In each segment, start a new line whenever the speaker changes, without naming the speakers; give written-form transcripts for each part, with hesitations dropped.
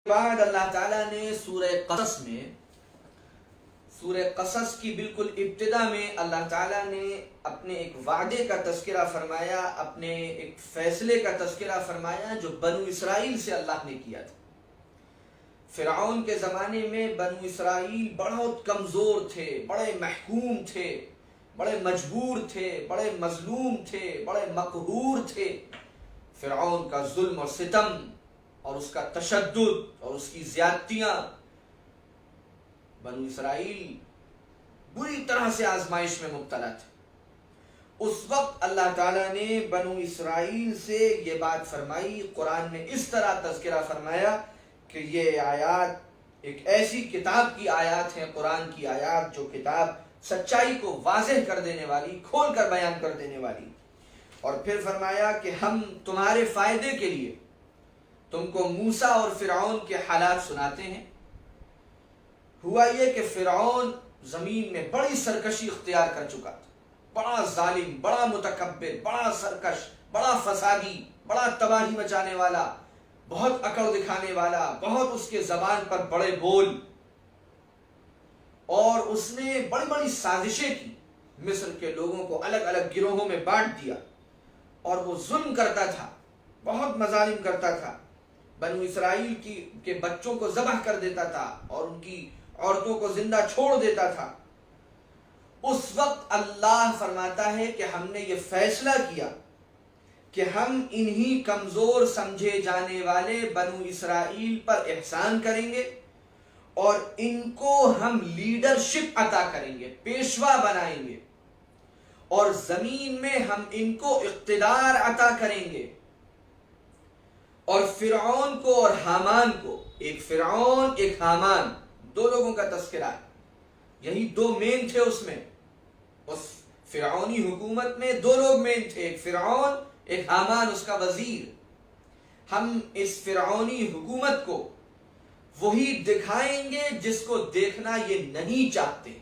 بعد اللہ تعالیٰ نے سورہ قصص کی بالکل ابتدا میں اللہ تعالیٰ نے اپنے ایک وعدے کا تذکرہ فرمایا، اپنے ایک فیصلے کا تذکرہ فرمایا جو بنو اسرائیل سے اللہ نے کیا تھا۔ فرعون کے زمانے میں بنو اسرائیل بہت کمزور تھے، بڑے محکوم تھے، بڑے مجبور تھے، بڑے مظلوم تھے، بڑے مقہور تھے۔ فرعون کا ظلم اور ستم اور اس کا تشدد اور اس کی زیادتیاں، بنو اسرائیل بری طرح سے آزمائش میں مبتلا تھے۔ اس وقت اللہ تعالیٰ نے بنو اسرائیل سے یہ بات فرمائی، قرآن میں اس طرح تذکرہ فرمایا کہ یہ آیات ایک ایسی کتاب کی آیات ہیں، قرآن کی آیات جو کتاب سچائی کو واضح کر دینے والی، کھول کر بیان کر دینے والی۔ اور پھر فرمایا کہ ہم تمہارے فائدے کے لیے تم کو موسیٰ اور فرعون کے حالات سناتے ہیں۔ ہوا یہ کہ فرعون زمین میں بڑی سرکشی اختیار کر چکا تھا، بڑا ظالم، بڑا متکبر، بڑا سرکش، بڑا فسادی، بڑا تباہی مچانے والا، بہت عقل دکھانے والا، بہت اس کے زبان پر بڑے بول، اور اس نے بڑی بڑی سازشیں کی۔ مصر کے لوگوں کو الگ الگ گروہوں میں بانٹ دیا اور وہ ظلم کرتا تھا، بہت مظالم کرتا تھا، بنو اسرائیل کے بچوں کو ذبح کر دیتا تھا اور ان کی عورتوں کو زندہ چھوڑ دیتا تھا۔ اس وقت اللہ فرماتا ہے کہ ہم نے یہ فیصلہ کیا کہ ہم انہی کمزور سمجھے جانے والے بنو اسرائیل پر احسان کریں گے اور ان کو ہم لیڈرشپ عطا کریں گے، پیشوا بنائیں گے، اور زمین میں ہم ان کو اقتدار عطا کریں گے۔ اور فرعون کو اور حامان کو، ایک فرعون ایک حامان، دو لوگوں کا تذکرہ ہے، یہی دو مین تھے اس میں، اس فرعونی حکومت میں دو لوگ مین تھے، ایک فرعون ایک حامان اس کا وزیر۔ ہم اس فرعونی حکومت کو وہی دکھائیں گے جس کو دیکھنا یہ نہیں چاہتے،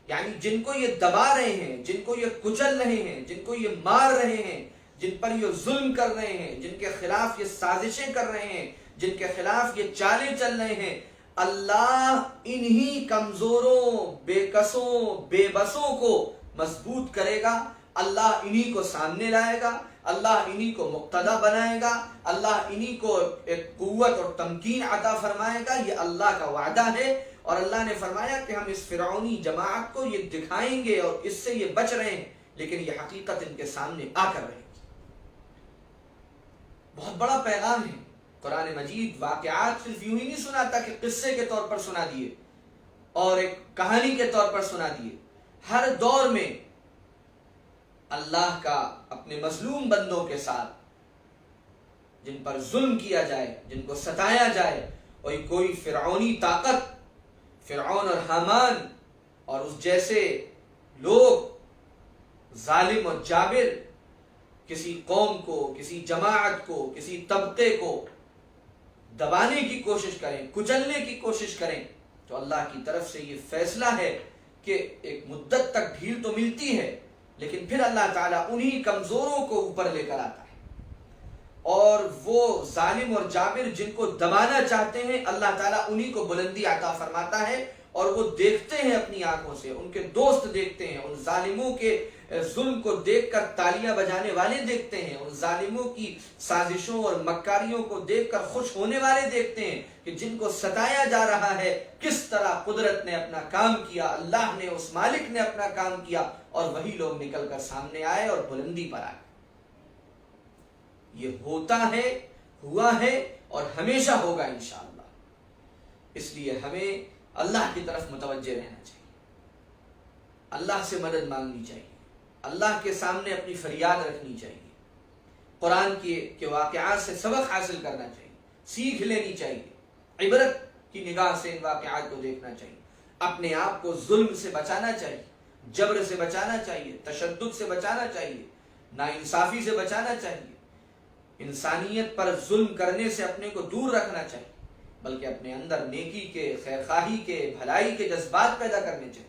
یعنی جن کو یہ دبا رہے ہیں، جن کو یہ کچل رہے ہیں، جن کو یہ مار رہے ہیں، جن پر یہ ظلم کر رہے ہیں، جن کے خلاف یہ سازشیں کر رہے ہیں، جن کے خلاف یہ چالیں چل رہے ہیں، اللہ انہی کمزوروں، بے کسوں، بے بسوں کو مضبوط کرے گا، اللہ انہی کو سامنے لائے گا، اللہ انہی کو مقتدی بنائے گا، اللہ انہی کو ایک قوت اور تمکین عطا فرمائے گا۔ یہ اللہ کا وعدہ ہے، اور اللہ نے فرمایا کہ ہم اس فرعونی جماعت کو یہ دکھائیں گے اور اس سے یہ بچ رہے ہیں، لیکن یہ حقیقت ان کے سامنے آ کر رہے گی۔ بہت بڑا پیغام ہے۔ قرآن مجید واقعات صرف یوں ہی نہیں سناتا کہ قصے کے طور پر سنا دیے اور ایک کہانی کے طور پر سنا دیے۔ ہر دور میں اللہ کا اپنے مظلوم بندوں کے ساتھ، جن پر ظلم کیا جائے، جن کو ستایا جائے، اور کوئی فرعونی طاقت، فرعون اور حامان اور اس جیسے لوگ ظالم اور جابر کسی قوم کو، کسی جماعت کو، کسی طبقے کو دبانے کی کوشش کریں، کچلنے کی کوشش کریں، تو اللہ کی طرف سے یہ فیصلہ ہے کہ ایک مدت تک ڈھیل تو ملتی ہے، لیکن پھر اللہ تعالیٰ انہی کمزوروں کو اوپر لے کر آتا ہے، اور وہ ظالم اور جابر جن کو دبانا چاہتے ہیں، اللہ تعالیٰ انہی کو بلندی عطا فرماتا ہے، اور وہ دیکھتے ہیں اپنی آنکھوں سے، ان کے دوست دیکھتے ہیں، ان ظالموں کے ظلم کو دیکھ کر تالیاں بجانے والے دیکھتے ہیں، ان ظالموں کی سازشوں اور مکاریوں کو دیکھ کر خوش ہونے والے دیکھتے ہیں کہ جن کو ستایا جا رہا ہے کس طرح قدرت نے اپنا کام کیا، اللہ نے، اس مالک نے اپنا کام کیا، اور وہی لوگ نکل کر سامنے آئے اور بلندی پر آئے۔ یہ ہوتا ہے، ہوا ہے، اور ہمیشہ ہوگا انشاءاللہ۔ اس لیے ہمیں اللہ کی طرف متوجہ رہنا چاہیے، اللہ سے مدد مانگنی چاہیے، اللہ کے سامنے اپنی فریاد رکھنی چاہیے، قرآن کے واقعات سے سبق حاصل کرنا چاہیے، سیکھ لینی چاہیے، عبرت کی نگاہ سے ان واقعات کو دیکھنا چاہیے، اپنے آپ کو ظلم سے بچانا چاہیے، جبر سے بچانا چاہیے، تشدد سے بچانا چاہیے، ناانصافی سے بچانا چاہیے، انسانیت پر ظلم کرنے سے اپنے کو دور رکھنا چاہیے، بلکہ اپنے اندر نیکی کے، خیرخواہی کے، بھلائی کے جذبات پیدا کرنے چاہیے۔